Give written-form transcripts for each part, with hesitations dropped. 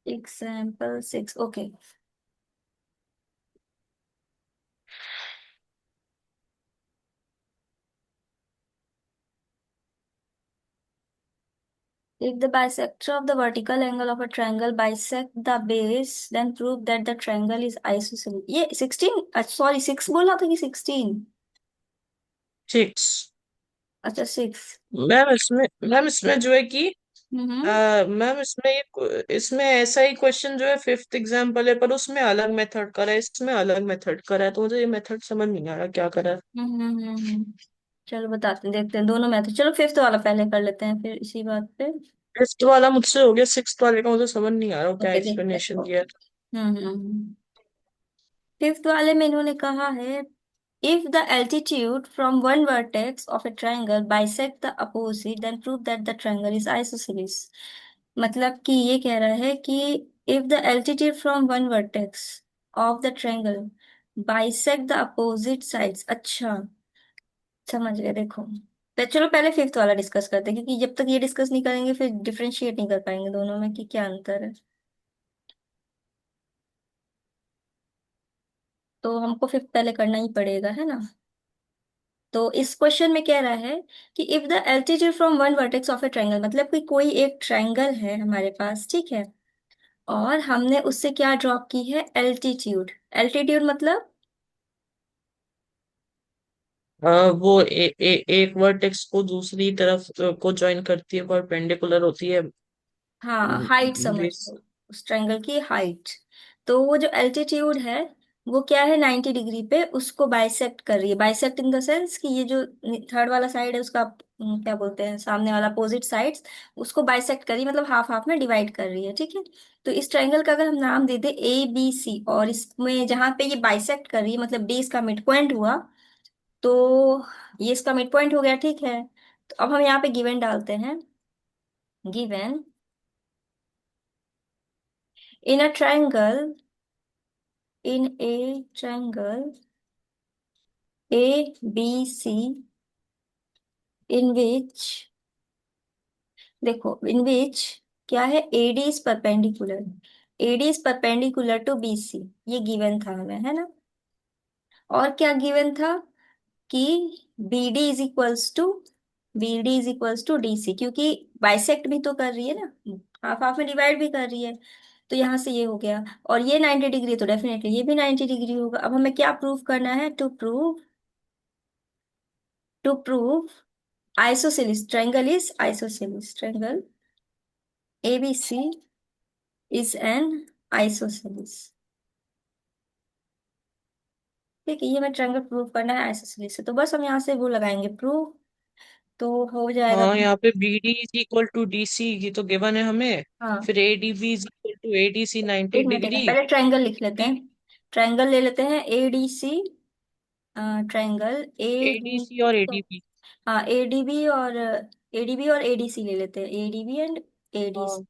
Example 6, okay. If the bisector of the vertical angle of a triangle bisect the base, then prove that the triangle is isosceles. ये 16, sorry 6 बोला था कि 16? 6। अच्छा 6। Ma'am इसमें जो है कि हम्म। मैम इसमें ऐसा ही क्वेश्चन जो है फिफ्थ एग्जाम्पल है, पर उसमें अलग मेथड करा है, इसमें अलग मेथड करा है, तो मुझे ये मेथड समझ नहीं आ रहा क्या करा है। चलो बताते हैं, देखते हैं दोनों मैथड। चलो फिफ्थ वाला पहले कर लेते हैं फिर इसी बात पे। फिफ्थ वाला मुझसे हो गया, सिक्स्थ वाले का मुझे समझ नहीं आ रहा वो क्या ओके देखते हैं। एक्सप्लेनेशन दिया है। फिफ्थ वाले में इन्होंने कहा है, if the altitude from one vertex of a triangle bisect the opposite then prove that the triangle is isosceles। मतलब कि ये कह रहा है कि if the altitude from one vertex of the triangle bisect the opposite sides। अच्छा, समझ गए। देखो तो चलो पहले फिफ्थ वाला डिस्कस करते हैं, क्योंकि जब तक ये डिस्कस नहीं करेंगे फिर डिफरेंशिएट नहीं कर पाएंगे दोनों में कि क्या अंतर है। तो हमको फिफ्थ पहले करना ही पड़ेगा, है ना। तो इस क्वेश्चन में कह रहा है कि if the altitude from one vertex of A triangle, मतलब कि कोई एक ट्रायंगल है हमारे पास, ठीक है, और हमने उससे क्या ड्रॉप की है, एल्टीट्यूड। एल्टीट्यूड मतलब, वो एक वर्टेक्स को दूसरी तरफ को ज्वाइन करती है, परपेंडिकुलर होती है। हाँ हाइट समझ बेस। लो, उस ट्रायंगल की हाइट। तो वो जो एल्टीट्यूड है वो क्या है, 90 डिग्री पे उसको बाइसेक्ट कर रही है। बाइसेक्ट इन द सेंस कि ये जो थर्ड वाला साइड है उसका क्या बोलते हैं, सामने वाला अपोजिट साइड्स, उसको बाइसेक्ट कर रही है, मतलब हाफ हाफ में डिवाइड कर रही है, ठीक है। तो इस ट्रायंगल का अगर हम नाम दे दे ABC, और इसमें जहाँ पे ये बाइसेक्ट कर रही है मतलब D इसका मिड पॉइंट हुआ, तो ये इसका मिड पॉइंट हो गया, ठीक है। तो अब हम यहाँ पे गिवन डालते हैं, given in a triangle, in a triangle ABC, in which, देखो in which क्या है, AD is perpendicular, AD is perpendicular to BC, ये गिवन था हमें, है ना। और क्या गिवन था कि BD is equals to, BD is equals to DC, क्योंकि बाइसेक्ट भी तो कर रही है ना, हाफ हाफ में डिवाइड भी कर रही है। तो यहाँ से ये हो गया, और ये 90 डिग्री, तो डेफिनेटली ये भी 90 डिग्री होगा। अब हमें क्या प्रूव करना है, to prove isosceles, triangle is isosceles, triangle ABC is an isosceles. ठीक है, ये मैं ट्रायंगल प्रूव करना है आइसोसेलिस से, तो बस हम यहाँ से वो लगाएंगे प्रूव, तो हो जाएगा। हाँ, यहाँ पे B D is equal to D C ये तो गिवन है हमें। हाँ फिर A D B is equal to A D C ninety एक मिनट, एक मिनट, डिग्री पहले ट्रायंगल लिख लेते हैं। ट्रायंगल ले लेते हैं ADC, triangle A D C और ए ADC। D B. हाँ ADB और ADC ले लेते हैं, ADB एंड ADC। हाँ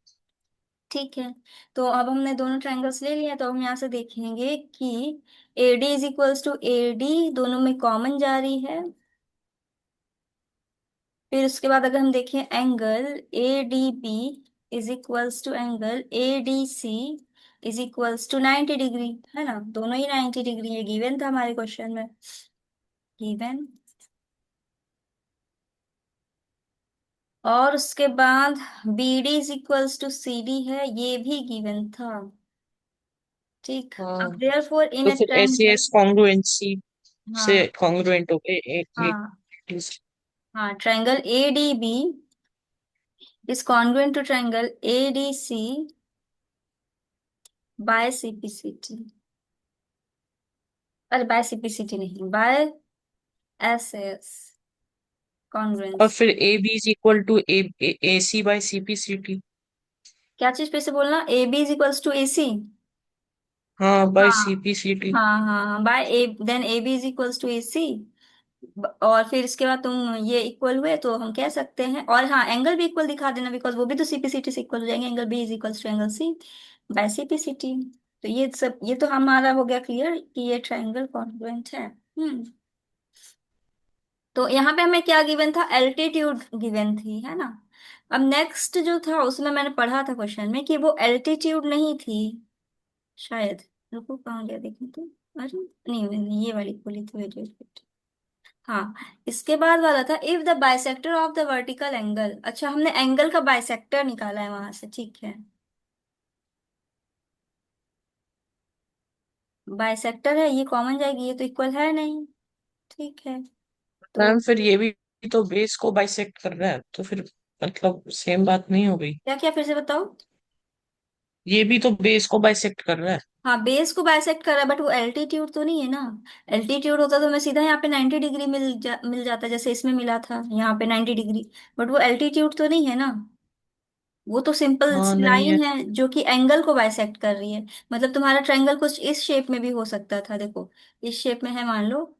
ठीक है। तो अब हमने दोनों ट्रायंगल्स ले लिए हैं, तो हम यहाँ से देखेंगे कि AD is equals to AD, दोनों में कॉमन जा रही है। फिर उसके बाद अगर हम देखें angle ADB is equals to angle ADC is equals to 90 degree, है ना, दोनों ही 90 डिग्री, ये गिवन था हमारे क्वेश्चन में, गिवन। और उसके बाद BD is equals to CD है, ये भी गिवन था। ठीक, अब हाँ। देयरफॉर इन तो अ फिर ऐसे ट्रायंगल, एस कॉन्ग्रुएंसी से हाँ कॉन्ग्रुएंट हो गए हाँ हाँ, triangle ADB is congruent to triangle ADC by CPCT, अरे बाय CPCT नहीं, बाय SS और कॉन्ग्रुएंस। फिर A B is equal to A C by C P C T. क्या चीज पे से बोलना, AB is equals to AC। हाँ, बाई सी हाँ पी सी टी। हाँ हाँ, by A, then AB is equals to AC। और फिर इसके बाद तुम ये इक्वल हुए तो हम कह सकते हैं, और हाँ एंगल भी इक्वल दिखा देना, बिकॉज वो भी तो CPCT से इक्वल हो जाएंगे, angle B is equals to angle C by CPCT। तो ये सब, ये तो हमारा हो गया क्लियर कि ये ट्रायंगल कॉन्ग्रुएंट है। तो यहाँ पे हमें क्या गिवन था, एल्टीट्यूड गिवन थी, है ना। अब नेक्स्ट जो था उसमें मैंने पढ़ा था क्वेश्चन में कि वो एल्टीट्यूड नहीं थी शायद। रुको कहाँ गया देखें तो। अरे नहीं नहीं, ये वाली खोली थी, wait, wait, wait। हाँ, इसके बाद वाला था if the bisector of the vertical angle. अच्छा, हमने एंगल का बाइसेक्टर निकाला है वहां से, ठीक है। बाइसेक्टर है, ये कॉमन जाएगी, ये तो इक्वल है नहीं, ठीक है। तो मैम फिर ये भी तो बेस को बाइसेक्ट कर रहा है, तो फिर मतलब सेम बात नहीं हो गई? क्या क्या, फिर से बताओ। ये भी तो बेस को बाइसेक्ट कर रहा है। हाँ, बेस को बाइसेक्ट कर रहा है, बट वो एल्टीट्यूड तो नहीं है ना। एल्टीट्यूड होता तो मैं सीधा यहाँ पे 90 डिग्री मिल जाता, जैसे इसमें मिला था यहाँ पे 90 डिग्री। बट वो एल्टीट्यूड तो नहीं है ना। वो तो सिंपल हाँ, सी नहीं है। लाइन है जो कि एंगल को बाइसेक्ट कर रही है। मतलब तुम्हारा ट्रायंगल कुछ इस शेप में भी हो सकता था, देखो इस शेप में है मान लो।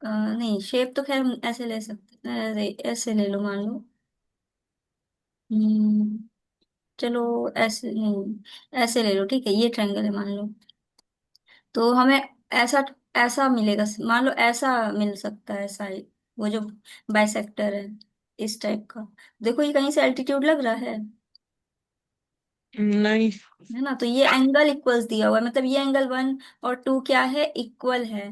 नहीं, शेप तो खैर हम ऐसे ले सकते, अरे ऐसे ले लो मान लो। हम्म, चलो ऐसे नहीं, ऐसे ले लो, ठीक है, ये ट्रायंगल है मान लो। तो हमें ऐसा ऐसा मिलेगा, मान लो ऐसा मिल सकता है साइड, वो जो बाइसेक्टर है, इस टाइप का। देखो ये कहीं से एल्टीट्यूड लग रहा नहीं। है ना। तो ये एंगल इक्वल्स दिया हुआ है, मतलब ये एंगल 1 और 2 क्या है, इक्वल है।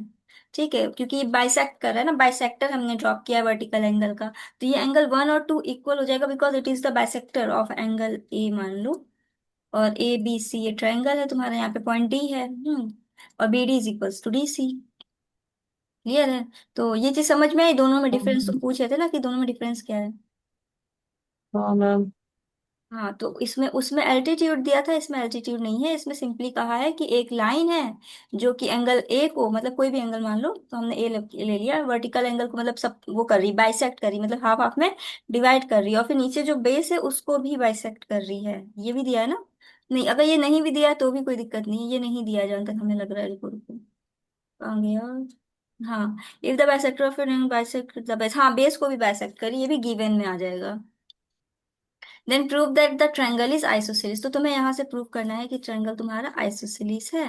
ठीक है, क्योंकि ये बाइसेक्ट कर रहा है ना, बाइसेक्टर हमने ड्रॉप किया है वर्टिकल एंगल का। तो ये एंगल 1 और 2 इक्वल हो जाएगा, because it is the bisector of angle A मान लो। और ए बी सी ये ट्रायंगल है तुम्हारा, यहाँ पे पॉइंट डी है। और B D is equals to D C. Clear है। तो ये चीज समझ में आई, दोनों में डिफरेंस तुम पूछ रहे थे ना कि दोनों में डिफरेंस क्या है। हाँ मैम। हाँ, तो इसमें उसमें एल्टीट्यूड दिया था, इसमें एल्टीट्यूड नहीं है। इसमें सिंपली कहा है कि एक लाइन है जो कि एंगल ए को, मतलब कोई भी एंगल मान लो, तो हमने ए ले लिया, वर्टिकल एंगल को मतलब सब वो कर रही, बाइसेक्ट कर रही, मतलब हाफ हाफ में डिवाइड कर रही है। और फिर नीचे जो बेस है उसको भी बाइसेक्ट कर रही है, ये भी दिया है ना। नहीं, अगर ये नहीं भी दिया है तो भी कोई दिक्कत नहीं है, ये नहीं दिया है जहां तक हमें लग रहा है। रुको रुको, कहाँ गया। हाँ, if the bisector of an bisect the base, हाँ बेस को भी बाइसेक्ट करी, ये भी गिवन में आ जाएगा। Then prove that the triangle is isosceles. तो तुम्हें यहाँ से प्रूव करना है कि ट्रायंगल तुम्हारा आइसोसेलिस है।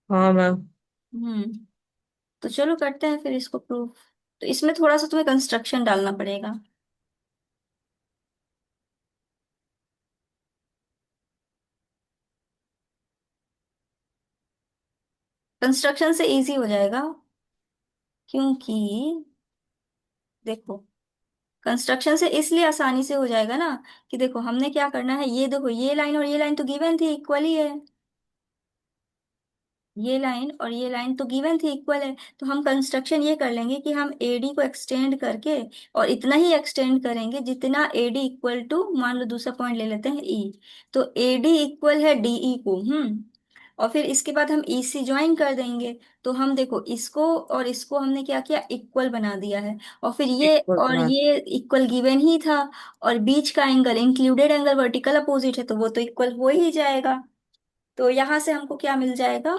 हाँ मैम। हम्म, तो चलो करते हैं फिर इसको प्रूव। तो इसमें थोड़ा सा तुम्हें कंस्ट्रक्शन डालना पड़ेगा। कंस्ट्रक्शन से इजी हो जाएगा, क्योंकि देखो, कंस्ट्रक्शन से इसलिए आसानी से हो जाएगा ना कि देखो हमने क्या करना है, ये देखो ये लाइन और ये लाइन तो गिवन थी, इक्वल ही है। ये लाइन और ये लाइन तो गिवन थी, इक्वल है। तो हम कंस्ट्रक्शन ये कर लेंगे कि हम एडी को एक्सटेंड करके, और इतना ही एक्सटेंड करेंगे जितना एडी इक्वल टू, मान लो दूसरा पॉइंट ले लेते हैं ई। तो एडी इक्वल है डीई को। और फिर इसके बाद हम ई सी ज्वाइन कर देंगे। तो हम देखो इसको और इसको हमने क्या किया, इक्वल बना दिया है। और फिर ये इक्वल और मैम। ये इक्वल गिवन ही था। और बीच का angle included angle vertical opposite है, तो वो तो इक्वल हो ही जाएगा। तो यहाँ से हमको क्या मिल जाएगा,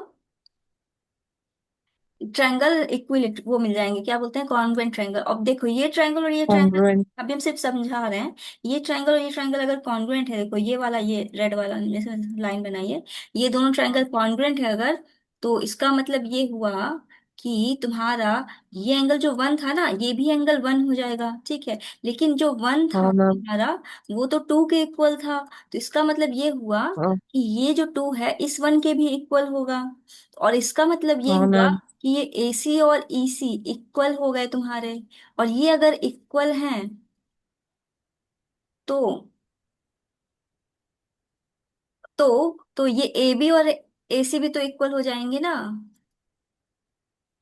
ट्रायंगल इक्विलेट वो मिल जाएंगे, क्या बोलते हैं, कॉन्ग्रुएंट ट्रायंगल। अब देखो ये ट्रायंगल और ये ट्रायंगल, कॉन्ग्रुएंट। अभी हम सिर्फ समझा रहे हैं। ये ट्रायंगल और ये ट्रायंगल अगर कॉन्ग्रुएंट है, देखो ये वाला, ये रेड वाला जैसे लाइन बनाई है, ये दोनों ट्रायंगल कॉन्ग्रुएंट है अगर, तो इसका मतलब ये हुआ कि तुम्हारा ये एंगल जो 1 था ना, ये भी एंगल 1 हो जाएगा, ठीक है। लेकिन जो 1 था हाँ मैम। तुम्हारा, वो तो 2 के इक्वल था। तो इसका मतलब ये हुआ हाँ। कि ये जो 2 है इस 1 के भी इक्वल होगा। और इसका मतलब ये हाँ हुआ मैम। कि ये AC और EC इक्वल हो गए तुम्हारे। और ये अगर इक्वल हैं तो तो ये AB और AC भी तो इक्वल हो जाएंगे ना,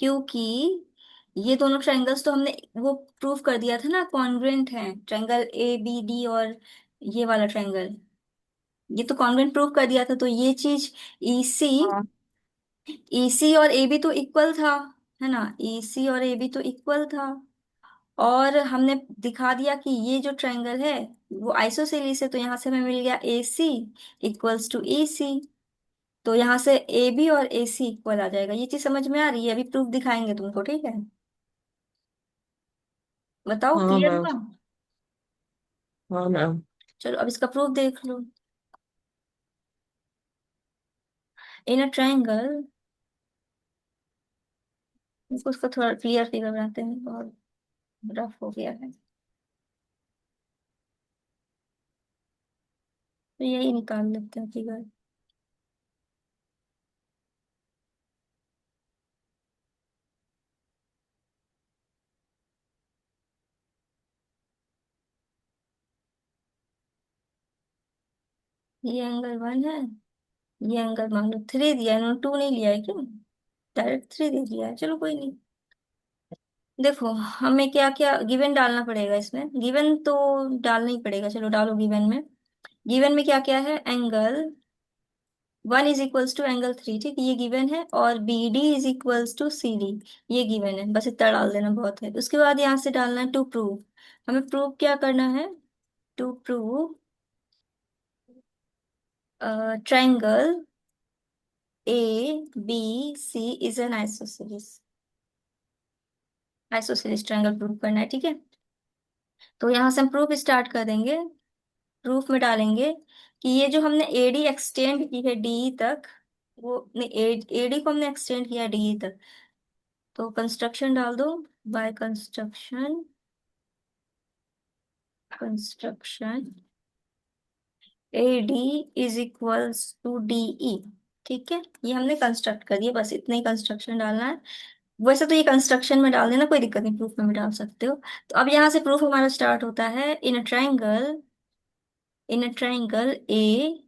क्योंकि ये दोनों ट्रायंगल्स तो हमने वो प्रूव कर दिया था ना, कॉन्ग्रुएंट है ट्रायंगल ABD और ये वाला ट्रायंगल, ये तो कॉन्ग्रुएंट प्रूव कर दिया था। तो ये चीज EC हाँ। EC और AB तो इक्वल था, है ना, EC और AB तो इक्वल था। और हमने दिखा दिया कि ये जो ट्रायंगल है वो आइसोसेलिस है, तो यहाँ से हमें मिल गया AC इक्वल्स टू EC। तो यहाँ से AB और AC इक्वल आ जाएगा। ये चीज समझ में आ रही है, अभी प्रूफ दिखाएंगे तुमको, ठीक है। बताओ, हाँ क्लियर मैम। हुआ। हाँ मैम। चलो अब इसका प्रूफ देख लो। इन अ ट्रायंगल, इसको उसका थोड़ा क्लियर फिगर बनाते हैं, बहुत रफ हो गया है। तो यही निकाल लेते हैं फिगर। ये एंगल 1 है, ये एंगल मान लो 3 दिया है, इन्होंने 2 नहीं लिया है क्यों, डायरेक्ट 3 दे दिया है, चलो कोई नहीं। देखो हमें क्या क्या गिवन डालना पड़ेगा इसमें, गिवन तो डालना ही पड़ेगा, चलो डालो गिवन में। गिवन में क्या क्या है, angle 1 is equals to angle 3, ठीक है ये गिवन है, और B D is equals to C D, ये गिवन है, बस इतना डाल देना बहुत है। उसके बाद यहाँ से डालना है टू प्रूव, हमें प्रूव क्या करना है, to prove triangle A B C is an isosceles, isosceles triangle prove करना है, ठीक है। तो यहाँ से हम प्रूफ स्टार्ट कर देंगे, प्रूफ में डालेंगे कि ये जो हमने एडी एक्सटेंड की है डी तक, वो एडी को हमने एक्सटेंड किया डी तक, तो कंस्ट्रक्शन डाल दो, by construction, construction A D is equals to D E, ठीक है ये हमने कंस्ट्रक्ट कर दिया, बस इतना ही कंस्ट्रक्शन डालना है। वैसे तो ये कंस्ट्रक्शन में डाल देना, कोई दिक्कत नहीं, प्रूफ में भी डाल सकते हो। तो अब यहाँ से प्रूफ हमारा स्टार्ट होता है, in a triangle, in a triangle A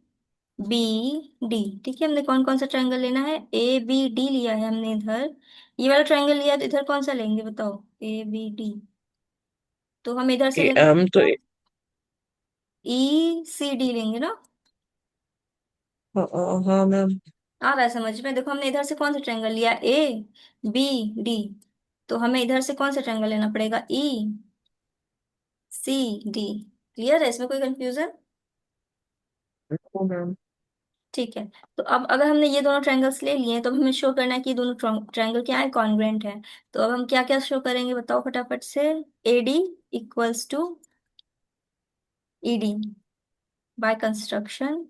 B D, ठीक है हमने कौन कौन सा ट्राइंगल लेना है, ए बी डी लिया है हमने इधर, ये वाला ट्राइंगल लिया तो इधर कौन सा लेंगे बताओ, ए बी डी, तो हम इधर से लेंगे हम तो ई सी डी लेंगे ना। हाँ मैम। आ रहा है समझ में, देखो हमने इधर से कौन सा ट्रायंगल लिया, ए बी डी, तो हमें इधर से कौन सा ट्रायंगल लेना पड़ेगा, ई सी डी। क्लियर है, इसमें कोई कंफ्यूजन, हाँ मैम। ठीक है। तो अब अगर हमने ये दोनों ट्रायंगल्स ले लिए हैं, तो अब हमें शो करना है कि ये दोनों ट्रायंगल क्या है, कॉन्ग्रुएंट है। तो अब हम क्या क्या शो करेंगे बताओ फटाफट से, A D equals to E D by construction,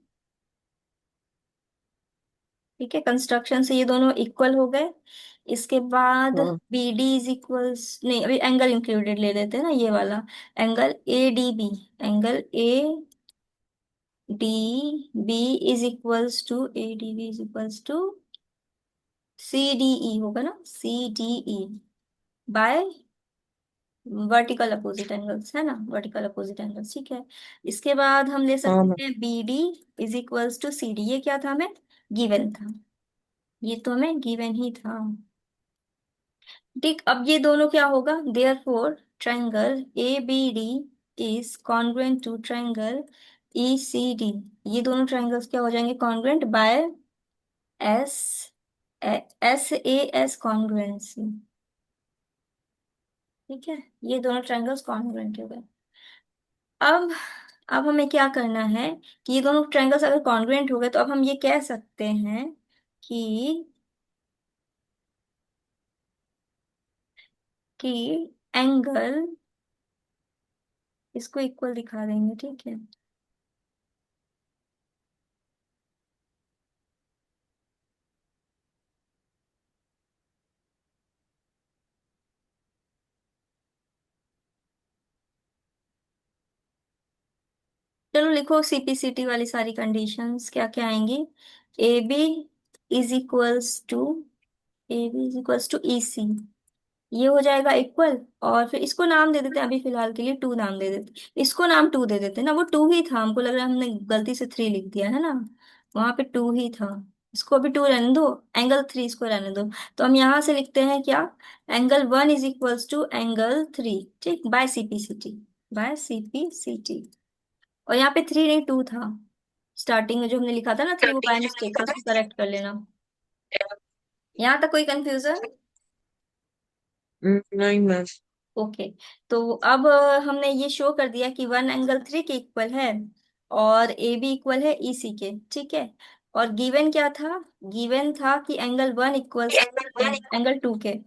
ठीक है कंस्ट्रक्शन से ये दोनों इक्वल हो गए। इसके बाद हाँ बी डी इज इक्वल्स, नहीं अभी एंगल इंक्लूडेड ले लेते हैं ना, ये वाला angle A D B, angle A D B is equals to, A D B is equals to C D E होगा ना, C D E by vertical opposite angles, है ना, वर्टिकल अपोजिट एंगल्स, ठीक है। इसके बाद हम ले हाँ सकते मैम। हैं B D is equals to C D, ये क्या था हमें गिवन था, ये तो हमें गिवन ही था, ठीक। अब ये दोनों क्या होगा, therefore triangle A B D is congruent to triangle E C D, ये दोनों ट्राइंगल्स क्या हो जाएंगे, congruent by S, S A S congruency, ठीक है ये दोनों ट्राइंगल्स कॉन्ग्रुएंट हो गए। अब अब हमें क्या करना है कि ये दोनों ट्राइंगल्स अगर कॉन्ग्रुएंट हो गए, तो अब हम ये कह सकते हैं कि कि एंगल, इसको इक्वल दिखा देंगे, ठीक है। चलो लिखो सीपीसीटी वाली सारी कंडीशंस क्या क्या आएंगी, A B is equals to, A B is equals to E C, ये हो जाएगा इक्वल, और फिर इसको नाम दे देते हैं अभी फिलहाल के लिए, टू नाम दे देते, इसको नाम टू दे देते हैं ना, वो टू ही था, हमको लग रहा है हमने गलती से 3 लिख दिया है ना, वहां पे टू ही था, इसको अभी 2 रहने दो, एंगल 3 इसको रहने दो। तो हम यहाँ से लिखते हैं क्या, angle 1 is equals to angle 3, ठीक बाय सीपीसीटी, बाय सीपीसीटी। और यहाँ पे 3 नहीं 2 था, स्टार्टिंग में जो हमने लिखा था ना 3, वो बाय मिस्टेक था, उसको करेक्ट कर लेना। यहाँ तक कोई कंफ्यूजन, नहीं मैम। ओके। तो अब हमने ये शो कर दिया कि 1 एंगल 3 के इक्वल है, और ए बी इक्वल है ई सी के, ठीक है। और गिवन क्या था, गिवन था कि एंगल 1 इक्वल्स एंगल 2 के।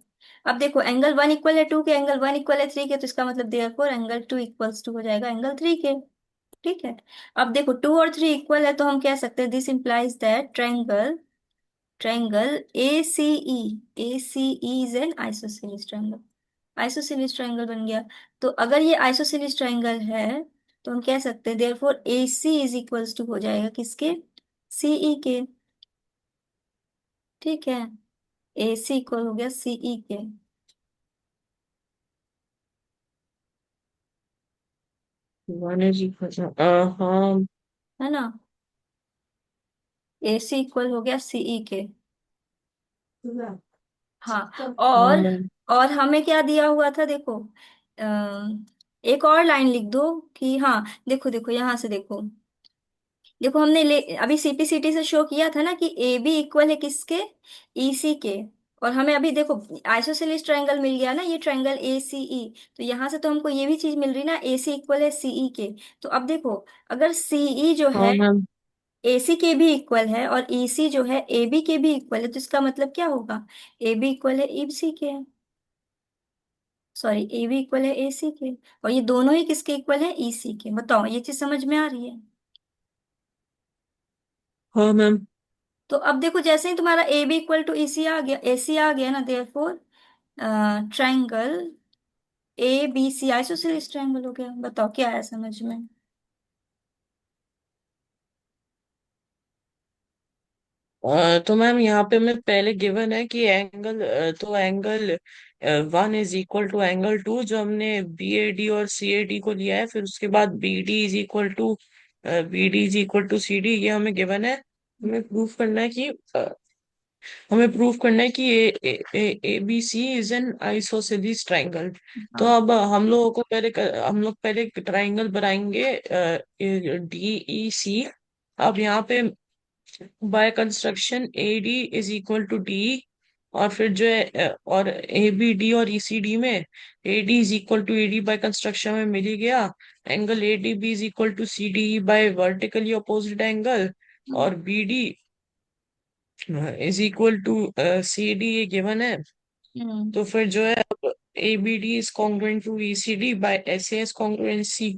अब देखो एंगल 1 इक्वल है 2 के, एंगल 1 इक्वल है 3 के, तो इसका मतलब देयरफॉर एंगल 2 इक्वल्स टू हो जाएगा एंगल 3 के, ठीक है। अब देखो 2 और 3 इक्वल है, तो हम कह सकते हैं this implies that triangle, triangle A C E is an isosceles triangle, isosceles triangle बन गया। तो अगर ये आइसोसेलेस ट्रायंगल है, तो हम कह सकते हैं therefore A C is equals to हो जाएगा किसके, सीई के। ठीक है, ए सी इक्वल हो गया सीई के। 1 is equal हाँ। है ना, ए सी इक्वल हो गया सीई के। हाँ, हाँ और मैम। और हमें क्या दिया हुआ था देखो, एक और लाइन लिख दो कि हाँ, देखो देखो यहाँ से देखो, देखो हमने अभी सीपीसीटी से शो किया था ना कि ए बी इक्वल है किसके, ईसी के। और हमें अभी देखो आइसोसेलेस ट्रायंगल मिल गया ना, ये ट्रायंगल ए सी ई। तो यहाँ से तो हमको ये भी चीज मिल रही ना, ए सी इक्वल है सीई के। तो अब देखो, अगर सीई जो हाँ है मैम। एसी के भी इक्वल है और ईसी जो है ए बी के भी इक्वल है, तो इसका मतलब क्या होगा, ए बी इक्वल है ईसी के, सॉरी ए बी इक्वल है ए सी के। और ये दोनों ही किसके इक्वल है, ईसी के। बताओ ये चीज समझ में आ रही है। हाँ मैम। तो अब देखो जैसे ही तुम्हारा A B equal to EC आ गया, एसी आ गया ना, therefore triangle A B C isosceles triangle हो गया। बताओ क्या आया समझ में। तो मैम यहाँ पे मैं पहले गिवन है कि एंगल, तो angle 1 is equal to angle 2, जो हमने बी ए डी और सी ए डी को लिया है, फिर उसके बाद B D is equal to C D, ये हमें गिवन है। हमें प्रूफ करना है कि A B C is an isosceles triangle. तो हाँ। अब हम लोग पहले ट्राइंगल बनाएंगे डी ई सी। अब यहाँ पे by construction A D is equal to D, और फिर जो है और ए बी डी और ई सी डी में A D is equal to A D by construction में मिल ही गया। Angle A D B is equal to C D by vertically opposite angle, और B D is equal to C D, ये given है। Hmm. तो फिर जो है अब A B D is congruent to E C D by S A S congruency.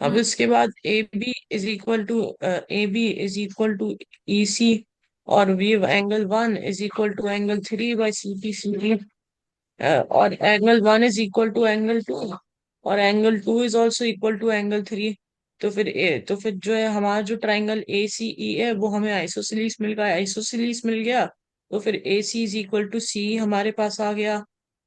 अब hmm. इसके बाद A B is equal to E C, और we angle 1 is equal to angle 3 by C P C D, और angle 1 is equal to angle 2, और angle 2 is also equal to angle 3। तो फिर जो है हमारा जो ट्राइंगल ए सी ई है वो हमें आइसोसेलेस मिल गया। तो फिर A C is equal to C हमारे पास आ गया।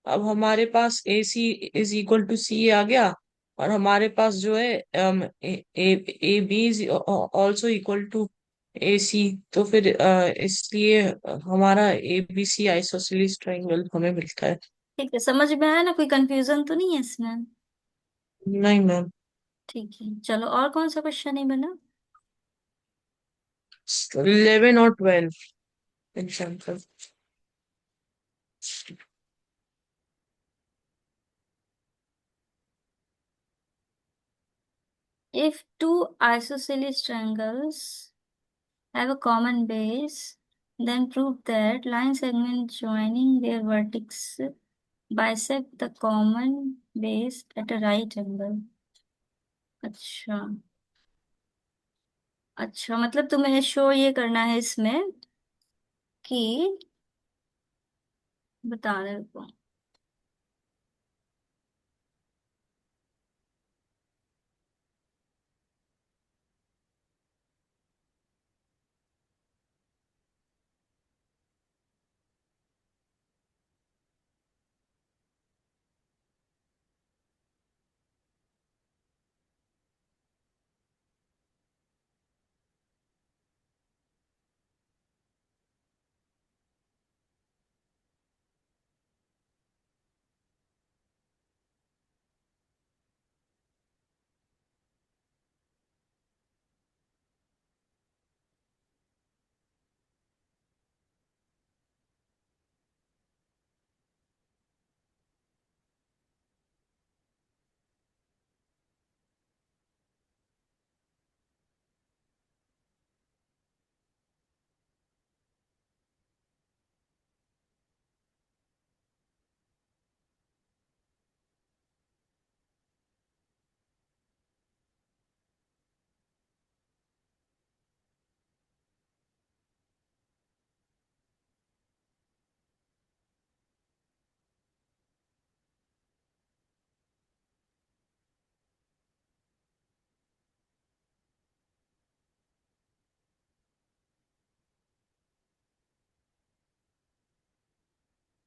अब हमारे पास A C is equal to C आ गया, और हमारे पास जो है A B is also equal to A C. तो फिर इसलिए हमारा A B C isosceles triangle हमें मिलता है। ठीक है, समझ में आया ना, कोई कंफ्यूजन तो नहीं है इसमें। नहीं मैम। ठीक है, चलो और कौन सा क्वेश्चन नहीं बना। 11 और 12 example. If two isosceles triangles have a common base, then prove that line segments joining their vertex bisect the common base at a right angle। अच्छा, अच्छा मतलब तुम्हें शो ये करना है इसमें कि, बता रहे को,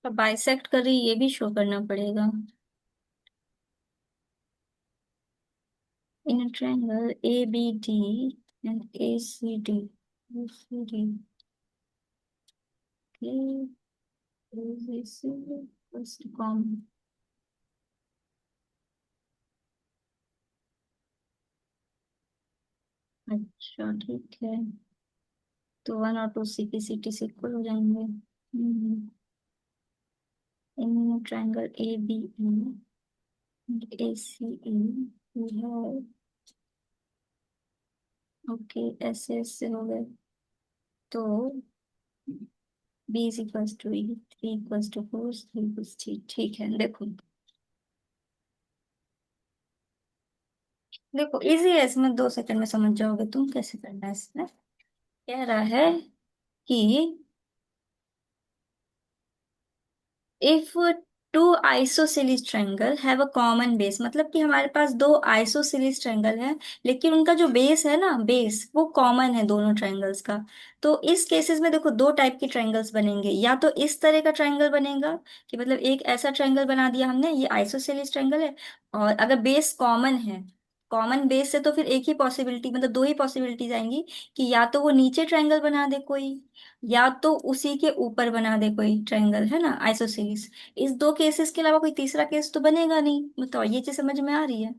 तो बाइसेक्ट कर रही ये भी शो करना पड़ेगा। In triangle A B D and A C D, A C D first common. अच्छा ठीक है, तो वन और टू सी की सी टी से इक्वल हो जाएंगे। In triangle A B A C E, we have, okay ऐसे ऐसे हो गए। तो B is equals to E, three equals to four, three equals to. Three है, देखो देखो इजी है, इसमें 2 सेकंड में समझ जाओगे तुम कैसे करना है। इसमें कह रहा है कि if two isosceles triangle have a common base, मतलब कि हमारे पास दो आइसोसेलेस ट्रायंगल है, लेकिन उनका जो बेस है ना, बेस वो कॉमन है दोनों ट्रायंगल्स का। तो इस केसेस में देखो दो टाइप के ट्रायंगल्स बनेंगे, या तो इस तरह का ट्रायंगल बनेगा कि मतलब एक ऐसा ट्रायंगल बना दिया हमने, ये आइसोसेलेस ट्रायंगल है, और अगर बेस कॉमन है, कॉमन बेस है, तो फिर एक ही पॉसिबिलिटी, मतलब दो ही पॉसिबिलिटीज आएंगी कि या तो वो नीचे ट्रायंगल बना दे कोई, या तो उसी के ऊपर बना दे कोई ट्रायंगल, है ना आइसोसेलेस। इस दो केसेस के अलावा कोई तीसरा केस तो बनेगा नहीं। बताओ ये चीज समझ में आ रही है?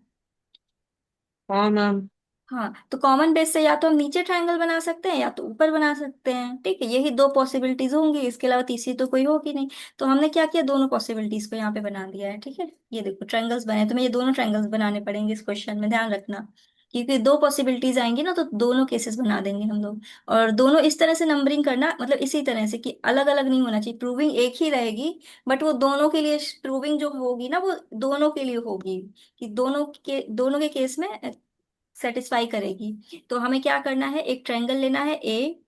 हाँ मैम। हाँ, तो कॉमन बेस से या तो हम नीचे ट्रायंगल बना सकते हैं या तो ऊपर बना सकते हैं, ठीक है, यही दो पॉसिबिलिटीज होंगी, इसके अलावा तीसरी तो कोई होगी नहीं। तो हमने क्या किया, दोनों पॉसिबिलिटीज को यहाँ पे बना दिया है, ठीक है। ये देखो ट्रायंगल्स बने, तुम्हें ये दोनों ट्रायंगल्स बनाने पड़ेंगे इस क्वेश्चन में, ध्यान रखना। क्योंकि दो पॉसिबिलिटीज आएंगी ना, तो दोनों केसेस बना देंगे हम लोग। और दोनों इस तरह से नंबरिंग करना, मतलब इसी तरह से कि अलग अलग नहीं होना चाहिए, प्रूविंग एक ही रहेगी, बट वो दोनों के लिए प्रूविंग जो होगी ना, वो दोनों के लिए होगी, कि दोनों के केस में सेटिस्फाई करेगी। तो हमें क्या करना है, एक ट्रायंगल लेना है ए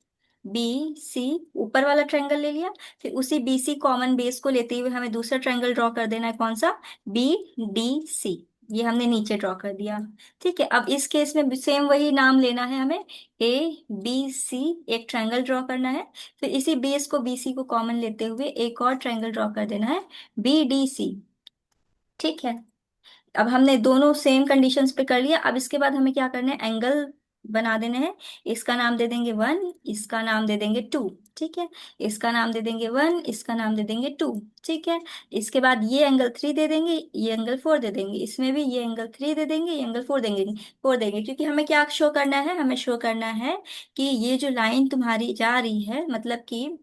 बी सी, ऊपर वाला ट्रायंगल ले लिया, फिर उसी बी सी कॉमन बेस को लेते हुए हमें दूसरा ट्रायंगल ड्रॉ कर देना है, कौन सा, बी डी सी। ये हमने नीचे ड्रॉ कर दिया। ठीक है, अब इस केस में सेम वही नाम लेना है हमें, ए बी सी, एक ट्रायंगल ड्रॉ करना है, फिर इसी बेस को बी सी को कॉमन लेते हुए एक और ट्रायंगल ड्रॉ कर देना है, बी डी सी। ठीक है, अब हमने दोनों सेम कंडीशंस पे कर लिया। अब इसके बाद हमें क्या करना है, एंगल बना देने हैं। इसका नाम दे देंगे वन, इसका नाम दे देंगे टू। ठीक है, इसका नाम दे देंगे वन, इसका नाम दे देंगे टू। ठीक है, इसके बाद ये एंगल थ्री दे देंगे, ये एंगल फोर दे देंगे, इसमें भी ये एंगल थ्री दे देंगे, ये एंगल फोर देंगे, क्योंकि हमें क्या शो करना है, हमें शो करना है कि ये जो लाइन तुम्हारी जा रही है, मतलब कि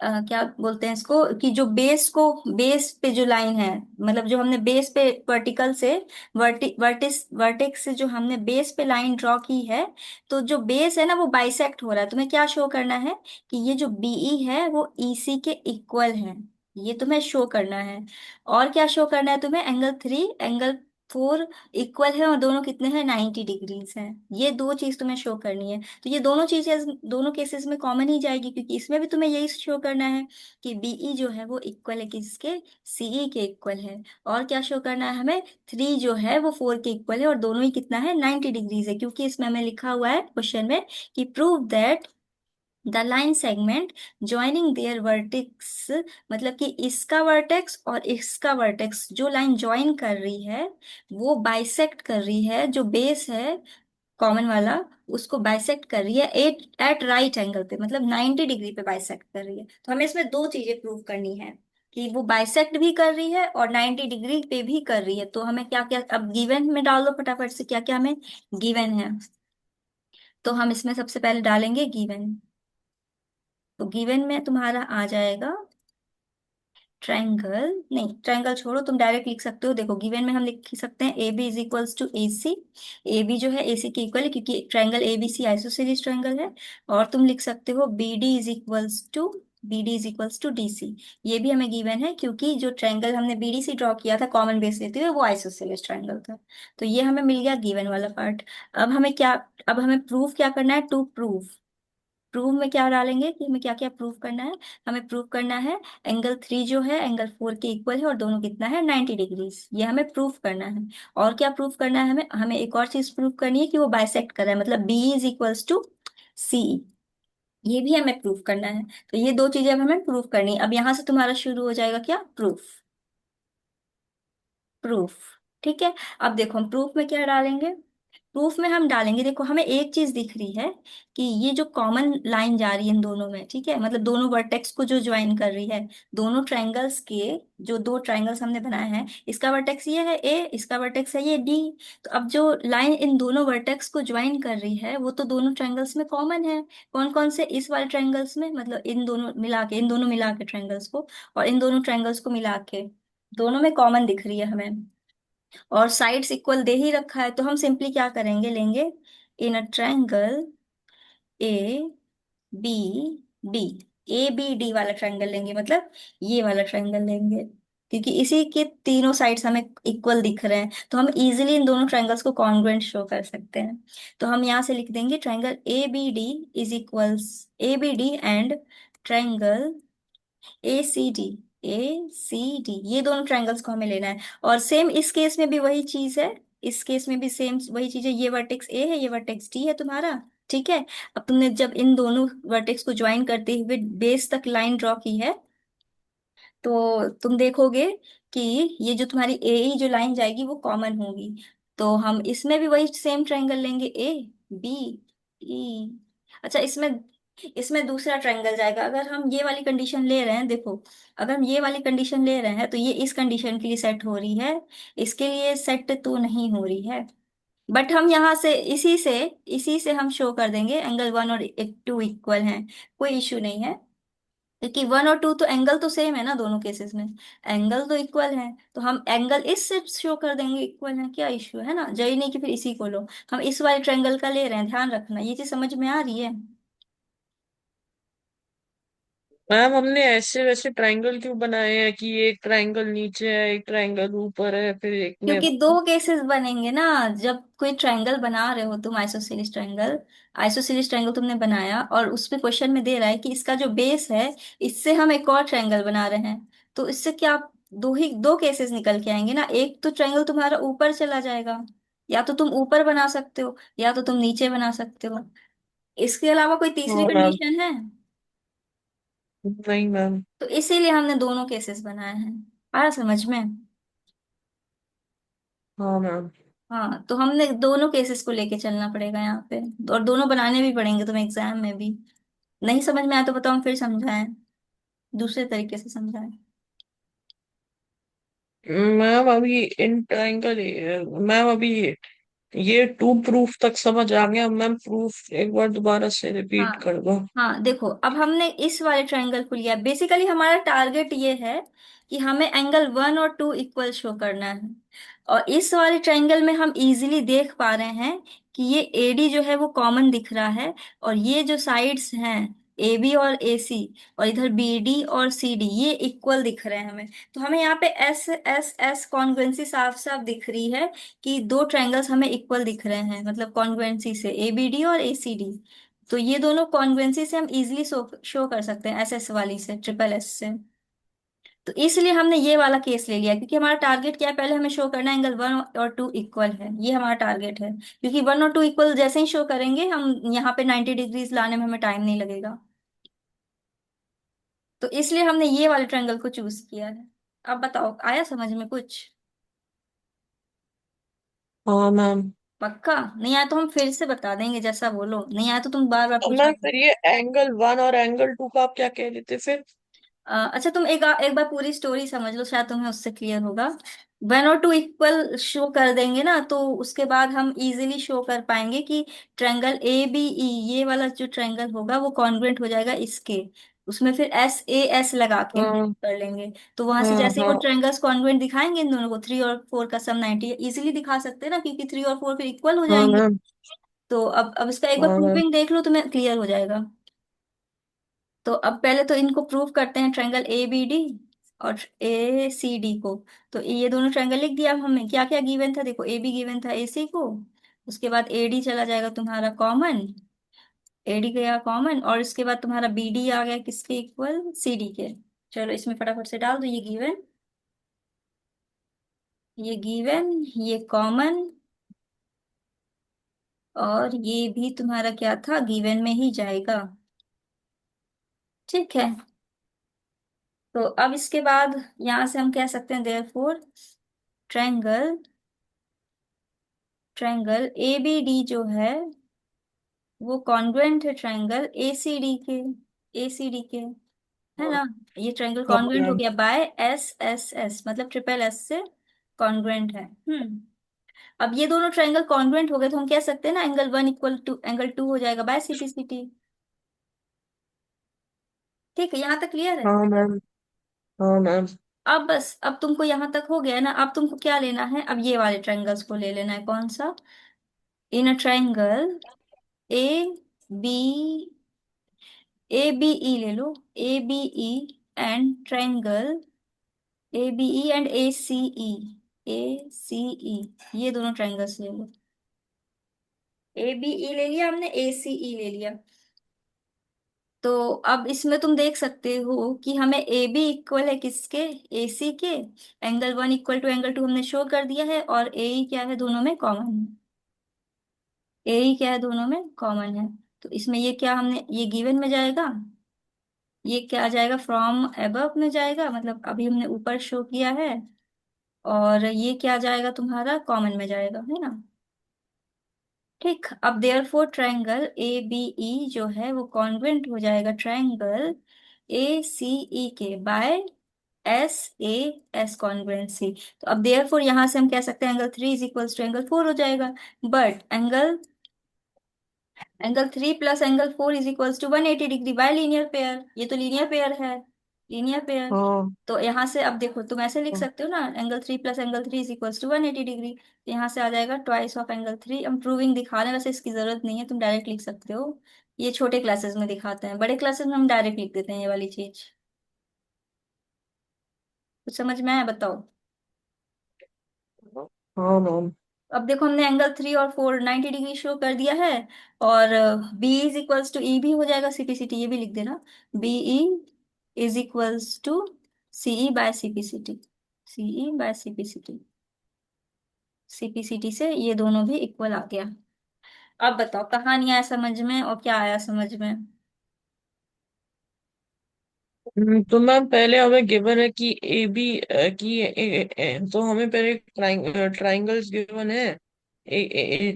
क्या बोलते हैं इसको, कि जो बेस पे जो लाइन है, मतलब जो हमने बेस पे वर्टिकल से वर्टेक्स से जो हमने बेस पे लाइन ड्रॉ की है, तो जो बेस है ना वो बाइसेक्ट हो रहा है। तुम्हें क्या शो करना है कि ये जो बीई है वो ईसी के इक्वल है, ये तुम्हें शो करना है। और क्या शो करना है तुम्हें, angle three angle four equal है, और दोनों कितने हैं, 90 डिग्रीज हैं। ये दो चीज तुम्हें शो करनी है। तो ये दोनों चीजें दोनों केसेस में कॉमन ही जाएगी, क्योंकि इसमें भी तुम्हें यही शो करना है कि बीई जो है वो इक्वल है किसके, सीई के इक्वल है। और क्या शो करना है हमें, थ्री जो है वो फोर के इक्वल है, और दोनों ही कितना है, 90 डिग्रीज है, क्योंकि इसमें हमें लिखा हुआ है क्वेश्चन में कि prove that the line segment joining there vertex, मतलब कि इसका वर्टेक्स और इसका वर्टेक्स जो लाइन ज्वाइन कर रही है, वो बाइसेक्ट कर रही है, जो बेस है कॉमन वाला, उसको बाइसेक्ट कर रही है एट एट राइट एंगल पे, मतलब 90 डिग्री पे बाइसेक्ट कर रही है। तो हमें इसमें दो चीजें प्रूव करनी है, कि वो बाइसेक्ट भी कर रही है और 90 डिग्री पे भी कर रही है। तो हमें क्या क्या, अब गिवन में डाल दो फटाफट से, क्या क्या हमें गिवन है। तो हम इसमें सबसे पहले डालेंगे गिवन। तो गिवन में तुम्हारा आ जाएगा ट्रायंगल, नहीं ट्रायंगल छोड़ो, तुम डायरेक्ट लिख सकते हो। देखो गिवन में हम लिख सकते हैं A B is equals to A C, A B जो है ए सी के इक्वल है, क्योंकि triangle A B C isosceles triangle है। और तुम लिख सकते हो B D is equals to D C. ये भी हमें गिवन है, क्योंकि जो ट्रायंगल हमने बी डी सी ड्रॉ किया था कॉमन बेस लेते हुए, वो आइसोसेलेस ट्रायंगल था। तो ये हमें मिल गया गिवन वाला पार्ट। अब हमें क्या, अब हमें प्रूफ क्या करना है, टू प्रूव। प्रूव में क्या डालेंगे कि हमें क्या क्या प्रूव करना है, हमें प्रूव करना है एंगल थ्री जो है एंगल फोर के इक्वल है, और दोनों कितना है, 90 डिग्रीज, ये हमें प्रूव करना है। और क्या प्रूव करना है हमें, हमें एक और चीज प्रूव करनी है कि वो बाइसेक्ट कर रहा है, मतलब बी इज इक्वल्स टू सी। ये भी हमें प्रूफ करना है। तो ये दो चीजें अब हमें प्रूफ करनी है। अब यहाँ से तुम्हारा शुरू हो जाएगा क्या, प्रूफ। प्रूफ। ठीक है। अब देखो हम प्रूफ में क्या डालेंगे। प्रूफ में हम डालेंगे, देखो हमें एक चीज दिख रही है कि ये जो कॉमन लाइन जा रही है इन दोनों में, ठीक है, मतलब दोनों वर्टेक्स को जो ज्वाइन कर रही है, दोनों ट्रायंगल्स के, जो दो ट्रायंगल्स हमने बनाए हैं, इसका वर्टेक्स ये है ए, इसका वर्टेक्स है ये डी। तो अब जो लाइन इन दोनों वर्टेक्स को ज्वाइन कर रही है वो तो दोनों ट्रायंगल्स में कॉमन है। कौन कौन से, इस वाले ट्रायंगल्स में, मतलब इन दोनों मिला के, इन दोनों मिला के ट्रायंगल्स को, और इन दोनों ट्रायंगल्स को मिला के, दोनों में कॉमन दिख रही है हमें। और साइड्स इक्वल दे ही रखा है, तो हम सिंपली क्या करेंगे, लेंगे in a triangle A B D, A B D वाला ट्रायंगल लेंगे, मतलब ये वाला ट्रायंगल लेंगे, क्योंकि इसी के तीनों साइड्स हमें इक्वल दिख रहे हैं, तो हम इजीली इन दोनों ट्रायंगल्स को कॉन्ग्रुएंट शो कर सकते हैं। तो हम यहाँ से लिख देंगे triangle A B D is equals, A B D and triangle A C D, A C D, ये दोनों ट्रायंगल्स को हमें लेना है। और सेम इस केस में भी वही चीज है, इस केस में भी सेम वही चीज है, ये वर्टेक्स ए है, ये वर्टेक्स डी है तुम्हारा। ठीक है। अब तुमने जब इन दोनों वर्टेक्स को ज्वाइन करते हुए बेस तक लाइन ड्रॉ की है, तो तुम देखोगे कि ये जो तुम्हारी ए ई जो लाइन जाएगी वो कॉमन होगी। तो हम इसमें भी वही सेम ट्रायंगल लेंगे, ए बी ई। अच्छा, इसमें इसमें दूसरा ट्रायंगल जाएगा। अगर हम ये वाली कंडीशन ले रहे हैं, देखो, अगर हम ये वाली कंडीशन ले रहे हैं तो ये इस कंडीशन के लिए सेट हो रही है, इसके लिए सेट तो नहीं हो रही है। बट हम यहाँ से इसी से हम शो कर देंगे एंगल वन और टू इक्वल हैं, कोई इशू नहीं है। क्योंकि वन और टू तो एंगल तो सेम है ना दोनों केसेस में, एंगल तो इक्वल है, तो हम एंगल इससे शो कर देंगे इक्वल है, क्या इश्यू है ना, जय नहीं कि फिर इसी को लो। हम इस वाले ट्रायंगल का ले रहे हैं, ध्यान रखना, ये चीज समझ में आ रही है। मैम हमने ऐसे वैसे ट्रायंगल क्यों बनाए हैं कि एक ट्रायंगल नीचे है, एक ट्रायंगल ऊपर है, फिर एक में। क्योंकि दो केसेस बनेंगे ना, जब कोई ट्रायंगल बना रहे हो तुम, आइसोसेलेस ट्रायंगल, आइसोसेलेस ट्रायंगल तुमने बनाया और उसमें क्वेश्चन में दे रहा है कि इसका जो बेस है, इससे हम एक और ट्रायंगल बना रहे हैं, तो इससे क्या, दो केसेस निकल के आएंगे ना। एक तो ट्रायंगल तुम्हारा ऊपर चला जाएगा, या तो तुम ऊपर बना सकते हो या तो तुम नीचे बना सकते हो। इसके अलावा कोई तीसरी हाँ मैम। कंडीशन है? नहीं मैम। तो इसीलिए हमने दोनों केसेस बनाए हैं। आया समझ में? हाँ मैम। हाँ, तो हमने दोनों केसेस को लेके चलना पड़ेगा यहाँ पे, और दोनों बनाने भी पड़ेंगे तुम्हें एग्जाम में भी। नहीं समझ में आया तो बताओ, हम फिर समझाएं, दूसरे तरीके से समझाएं। मैम अभी इन ट्रायंगल, मैम अभी ये टू प्रूफ तक समझ आ गया मैम, प्रूफ एक बार दोबारा से रिपीट हाँ कर दो। हाँ, देखो अब हमने इस वाले ट्रायंगल को लिया, बेसिकली हमारा टारगेट ये है कि हमें एंगल वन और टू इक्वल शो करना है। और इस वाले ट्रायंगल में हम इजीली देख पा रहे हैं कि ये एडी जो है वो कॉमन दिख रहा है, और ये जो साइड्स हैं, ए बी और ए सी, और इधर बी डी और सी डी, ये इक्वल दिख रहे हैं हमें। तो हमें यहाँ पे एस एस एस कॉन्ग्रुएंसी साफ साफ दिख रही है कि दो ट्रायंगल्स हमें इक्वल दिख रहे हैं, मतलब कॉन्ग्रुएंसी से ए बी डी और ए सी डी। तो ये दोनों कॉन्ग्रुएंसी से हम इजीली शो कर सकते हैं, एस एस वाली से, ट्रिपल एस से। तो इसलिए हमने ये वाला केस ले लिया, क्योंकि हमारा टारगेट क्या है, पहले हमें शो करना है एंगल वन और टू इक्वल है, ये हमारा टारगेट है। क्योंकि वन और टू इक्वल जैसे ही शो करेंगे हम, यहाँ पे 90 डिग्रीज लाने में हमें टाइम नहीं लगेगा। तो इसलिए हमने ये वाले ट्रायंगल को चूज किया है। अब बताओ, आया समझ में कुछ? हाँ मैम। पक्का? नहीं आया तो हम फिर से बता देंगे, जैसा बोलो, नहीं आया तो तुम बार बार तो पूछा। मैम फिर ये एंगल वन और एंगल टू का आप क्या कह रहे थे फिर? अच्छा, तुम एक बार पूरी स्टोरी समझ लो, शायद तुम्हें उससे क्लियर होगा। वन और टू इक्वल शो कर देंगे ना, तो उसके बाद हम इजीली शो कर पाएंगे कि ट्रायंगल ए बी ई, ये वाला जो ट्रायंगल होगा वो कॉन्ग्रुएंट हो जाएगा इसके, उसमें फिर एस ए एस लगा के हम हाँ कर लेंगे। तो वहां से हाँ जैसे ही वो हाँ। ट्रायंगल्स कॉन्ग्रुएंट दिखाएंगे इन दोनों को, थ्री और फोर का सम 90, इजीली दिखा सकते हैं ना, क्योंकि थ्री और फोर फिर इक्वल हो हाँ जाएंगे। मैम। तो अब इसका एक बार हाँ मैम। प्रूविंग देख लो, तुम्हें क्लियर हो जाएगा। तो अब पहले तो इनको प्रूव करते हैं, ट्रायंगल ए बी डी और ए सी डी को। तो ये दोनों ट्रायंगल लिख दिया। अब हमें क्या क्या गिवन था, देखो ए बी गिवन था ए सी को, उसके बाद ए डी चला जाएगा तुम्हारा कॉमन, ए डी गया कॉमन, और इसके बाद तुम्हारा बी डी आ गया किसके इक्वल, सी डी के। चलो इसमें फटाफट से डाल दो, ये गिवन, ये गिवन, ये कॉमन, और ये भी तुम्हारा क्या था, गिवन में ही जाएगा। ठीक है। तो अब इसके बाद यहां से हम कह सकते हैं therefore triangle triangle A B D जो है वो कॉन्ग्रुएंट है ट्रायंगल ए सी डी के, ए सी डी के, है हाँ ना। ये ट्रायंगल हाँ कॉन्ग्रुएंट हो मैम। गया बाय एस एस एस, मतलब ट्रिपल एस से कॉन्ग्रुएंट है। अब ये दोनों ट्रायंगल कॉन्ग्रुएंट हो गए तो हम कह सकते हैं ना angle one equal to angle two हो जाएगा बाय सीपीसीटी। ठीक है, यहाँ तक क्लियर है। हाँ मैम। हाँ मैम। अब बस, अब तुमको यहाँ तक हो गया ना, अब तुमको क्या लेना है, अब ये वाले ट्रायंगल्स को ले लेना है। कौन सा? In a triangle A B, A B E ले लो, A B E and triangle A B E and A C E, A C E, ये दोनों ट्रायंगल्स ले लो। ए बी ई ले लिया हमने, ए सी ई ले लिया। तो अब इसमें तुम देख सकते हो कि हमें ए बी इक्वल है किसके, ए सी के। Angle one equal to angle two हमने शो कर दिया है, और ए ई क्या है दोनों में कॉमन है। ए ई क्या है दोनों में कॉमन है। तो इसमें ये क्या, हमने ये गिवन में जाएगा, ये क्या आ जाएगा फ्रॉम एबव में जाएगा, मतलब अभी हमने ऊपर शो किया है। और ये क्या जाएगा तुम्हारा कॉमन में जाएगा, है ना। ठीक, अब therefore triangle A B E जो है वो कॉन्वेंट हो जाएगा ट्राइंगल ए सी ई के bye S A S congruency. तो अब देयर फोर यहां से हम कह सकते हैं angle three is equals to angle four हो जाएगा। But angle angle three plus angle four is equals to 180 degree by linear pair, ये तो लीनियर पेयर है, लीनियर पेयर। हाँ तो यहाँ से अब देखो तुम ऐसे लिख हाँ। सकते हो ना, angle three plus angle three is equals to 180 degree. तो यहाँ से आ जाएगा ट्वाइस ऑफ एंगल थ्री। हम प्रूविंग दिखा रहे हैं, वैसे इसकी जरूरत नहीं है, तुम डायरेक्ट लिख सकते हो। ये छोटे क्लासेस में दिखाते हैं, बड़े क्लासेस में हम डायरेक्ट लिख देते हैं ये वाली चीज। कुछ समझ में आया बताओ। हाँ मैम। अब देखो हमने एंगल थ्री और फोर 90 डिग्री शो कर दिया है। और B is equals to E भी हो जाएगा सीपीसीटी, ये भी लिख देना। B E is equals to CE by CPCT, CE by CPCT, CPCT से ये दोनों भी इक्वल आ गया। अब बताओ कहाँ नहीं आया समझ में और क्या आया समझ में। तो मैम पहले हमें गिवन है कि ए बी की तो हमें पहले ट्राइंगल्स गिवन है।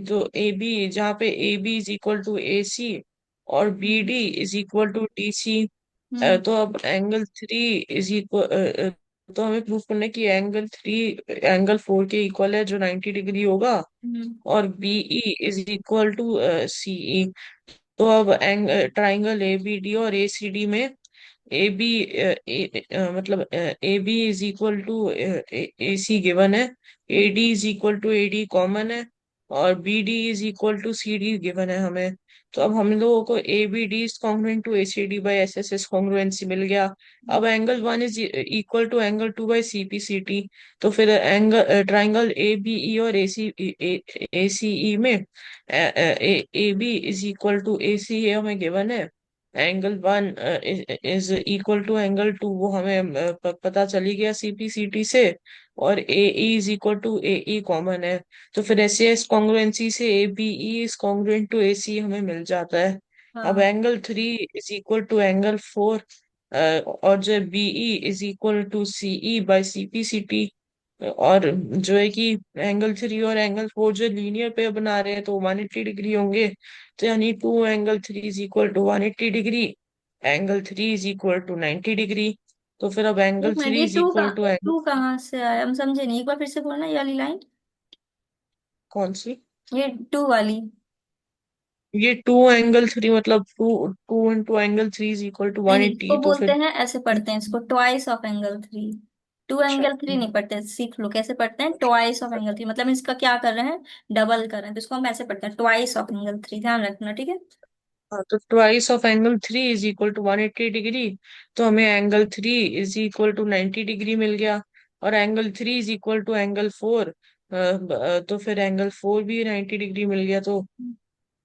तो ए बी जहाँ पे A B is equal to A C और B hmm. D is equal to D C. Hmm. तो अब एंगल थ्री इज इक्वल, तो हमें प्रूफ करना है कि एंगल थ्री एंगल फोर के इक्वल है जो 90 डिग्री होगा। हम्म। और BE is equal to CE. तो अब ट्राइंगल ए बी डी और ए सी डी में ए बी मतलब A B is equal to A C given है, A hmm. D is equal to A D common है, और B D is equal to C D given है हमें। तो अब हम लोगों को A B D is congruent to A C D by S S S congruency मिल गया। अब angle one is equal to angle two by C P C T. तो फिर angle triangle A B E और A C E में A B is equal to A C A हमें given है। Angle one is equal to angle two वो हमें पता चली गया सीपीसीटी से। और A is equal to A E common है। तो फिर ऐसे इस कॉन्ग्रुएंसी से A B E is congruent to A C हमें मिल जाता है। अब हाँ angle three is equal to angle four, और जो BE is equal to CE by CPCT. और जो है कि एंगल थ्री और एंगल फोर जो लीनियर पे बना रहे हैं तो 180 डिग्री होंगे। तो यानी two angle three is equal to 180 degree, angle three is equal to 90 degree. तो फिर अब एक एंगल मिनट, थ्री ये is equal to angle, two कहाँ से आया, हम समझे नहीं, एक बार फिर से बोलना ये वाली लाइन। कौन सी? ये टू वाली। ये टू एंगल थ्री मतलब two two into angle three is equal to नहीं वन नहीं, इसको एट्टी तो बोलते फिर। हैं, ऐसे पढ़ते हैं इसको, twice of angle three. Two अच्छा। एंगल थ्री नहीं पढ़ते, सीख लो कैसे पढ़ते हैं, ट्वाइस ऑफ एंगल थ्री, मतलब इसका क्या कर रहे हैं, डबल कर रहे हैं, तो इसको हम ऐसे पढ़ते हैं ट्वाइस ऑफ एंगल थ्री, ध्यान रखना ठीक है। हाँ तो twice of angle three is equal to 180 degree. तो हमें angle three is equal to 90 degree मिल गया। और angle three is equal to angle four, तो फिर एंगल फोर भी 90 डिग्री मिल गया। तो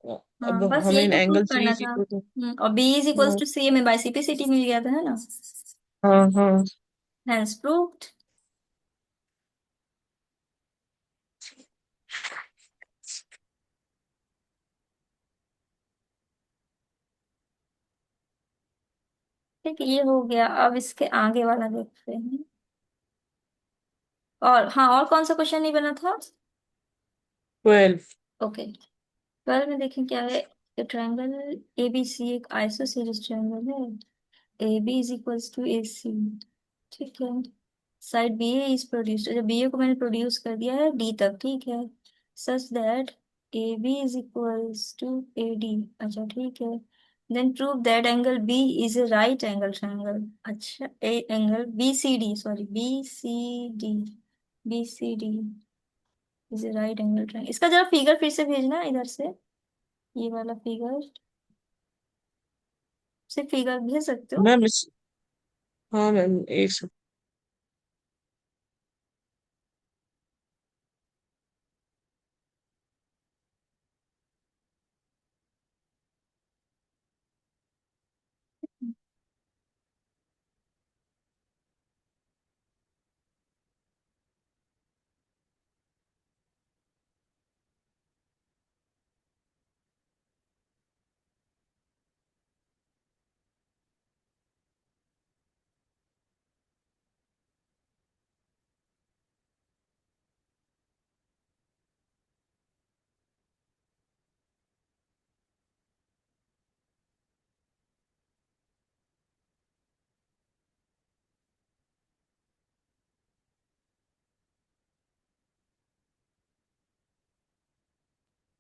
अब हाँ बस हमें यही तो प्रूव एंगल थ्री करना इज था। इक्वल टू, और बी इज इक्वल्स टू सी में बाई सीपीसीटी मिल गया था, है ना। हाँ हाँ। Hence proved. ठीक है, ये हो गया। अब इसके आगे वाला देखते हैं। और हाँ, और कौन सा क्वेश्चन नहीं बना था? 12। ओके, 12 में देखें क्या है। ट्रायंगल एबीसी एक आइसोसेलेस ट्रायंगल है। A B is equals to A C. ठीक है। Side B A is produced, अच्छा बी ए को मैंने प्रोड्यूस कर दिया है डी तक, ठीक है। Such that A B is equals to A D, अच्छा ठीक है। Then prove that angle B is a right angle triangle. अच्छा, a angle B C D, sorry B C D, B C D is a right angle triangle. इसका जरा figure फिर से भेजना इधर से, ये वाला फिगर, सिर्फ फिगर भेज सकते हो। मैम इस हाँ मैम, एक सेकंड।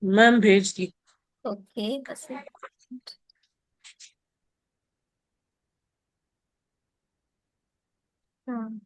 मैम भेज दी। ओके, बस एक मिनट। हाँ।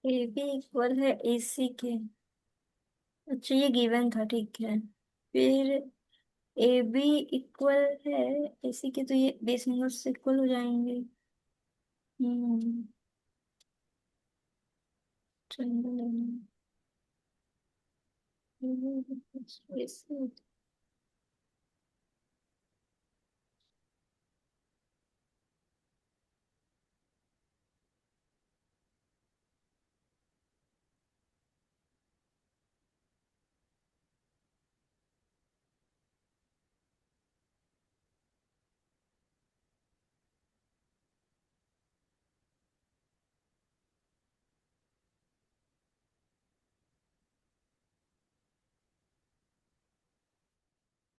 ए बी इक्वल है ए सी के। अच्छा, ये गिवन था, ठीक है। फिर ए बी इक्वल है ए सी के, तो ये बेस एंगल से इक्वल हो जाएंगे। हम्म। ट्रायंगल